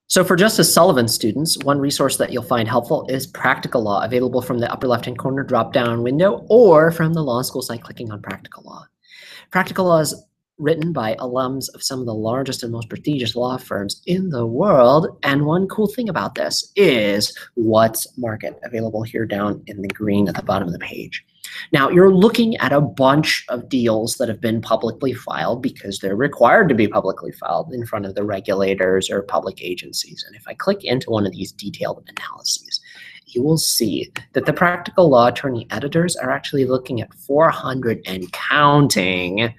So for Justice Sullivan students, one resource that you'll find helpful is Practical Law, available from the upper left-hand corner drop-down window or from the law school site clicking on Practical Law. Practical Law is written by alums of some of the largest and most prestigious law firms in the world. And one cool thing about this is What's Market, available here down in the green at the bottom of the page. Now, you're looking at a bunch of deals that have been publicly filed because they're required to be publicly filed in front of the regulators or public agencies. And if I click into one of these detailed analyses, you will see that the practical law attorney editors are actually looking at 400 and counting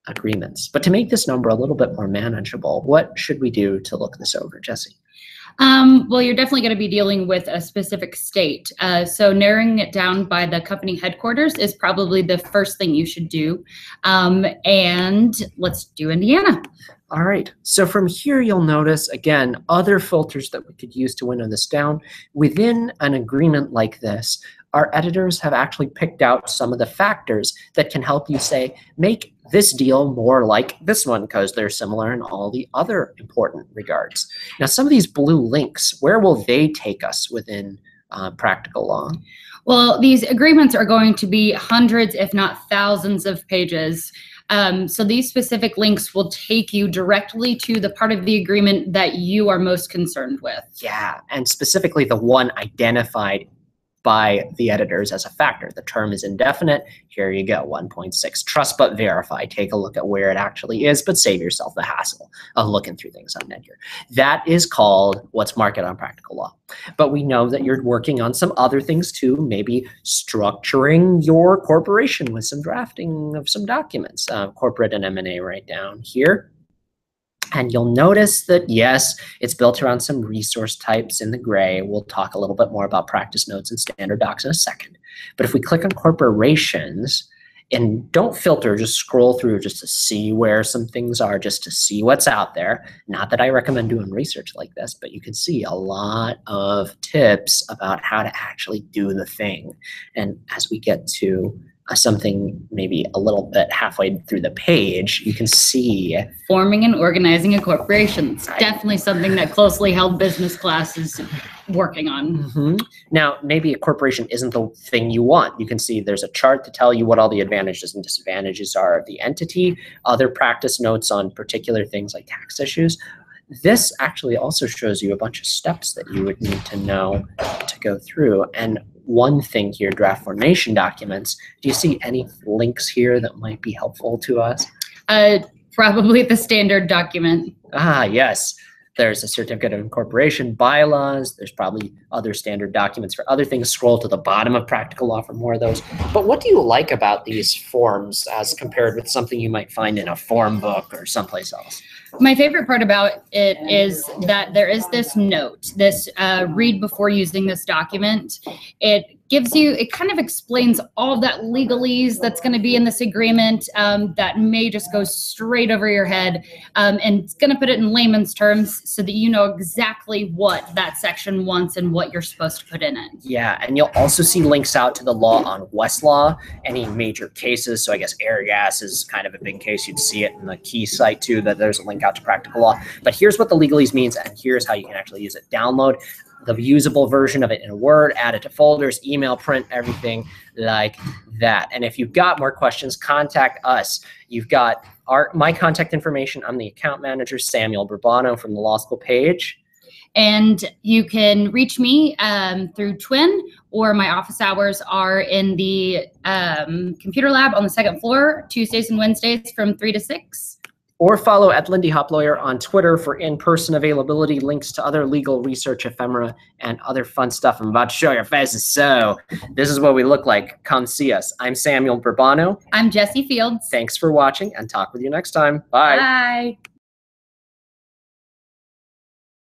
agreements. But to make this number a little bit more manageable, what should we do to look this over, Jesse? Well, you're definitely going to be dealing with a specific state. So narrowing it down by the company headquarters is probably the first thing you should do. And let's do Indiana. All right. So from here, you'll notice, again, other filters that we could use to winnow this down. Within an agreement like this, our editors have actually picked out some of the factors that can help you say, make this deal more like this one because they're similar in all the other important regards. Now, some of these blue links, where will they take us within practical law? Well, these agreements are going to be hundreds, if not thousands of pages. So these specific links will take you directly to the part of the agreement that you are most concerned with. Yeah, and specifically the one identified by the editors as a factor. The term is indefinite. Here you go, 1.6. Trust but verify. Take a look at where it actually is, but save yourself the hassle of looking through things on Edgar. That is called What's Market on Practical Law. But we know that you're working on some other things too, maybe structuring your corporation with some drafting of some documents, corporate and M&A right down here. And you'll notice that, yes, it's built around some resource types in the gray. We'll talk a little bit more about practice notes and standard docs in a second. But if we click on corporations, and don't filter, just scroll through just to see where some things are, just to see what's out there. Not that I recommend doing research like this, but you can see a lot of tips about how to actually do the thing. And as we get to something maybe a little bit halfway through the page, you can see forming and organizing a corporation. It's definitely something that closely held business class is working on. Mm-hmm. Now, maybe a corporation isn't the thing you want. You can see there's a chart to tell you what all the advantages and disadvantages are of the entity, other practice notes on particular things like tax issues. This actually also shows you a bunch of steps that you would need to know to go through. And one thing here, draft formation documents, do you see any links here that might be helpful to us? Probably the standard document. Ah, yes. There's a certificate of incorporation, bylaws. There's probably other standard documents for other things. Scroll to the bottom of Practical Law for more of those. But what do you like about these forms as compared with something you might find in a form book or someplace else? My favorite part about it is that there is this note, this read before using this document. It gives you, it kind of explains all that legalese that's going to be in this agreement that may just go straight over your head. And it's going to put it in layman's terms so that you know exactly what that section wants and what you're supposed to put in it. Yeah, and you'll also see links out to the law on Westlaw, any major cases. So I guess air gas is kind of a big case. You'd see it in the key site too, that there's a link out to Practical Law. But here's what the legalese means, and here's how you can actually use it. Download the usable version of it in Word, add it to folders, email, print, everything like that. And if you've got more questions, contact us. You've got my contact information. I'm the account manager, Samuel Burbano, from the law school page. And you can reach me through Twin, or my office hours are in the computer lab on the second floor, Tuesdays and Wednesdays from 3 to 6. Or follow at Lindy Hop Lawyer on Twitter for in-person availability, links to other legal research ephemera, and other fun stuff I'm about to show your faces. So this is what we look like. Come see us. I'm Samuel Burbano. I'm Jesse Fields. Thanks for watching, and talk with you next time. Bye. Bye.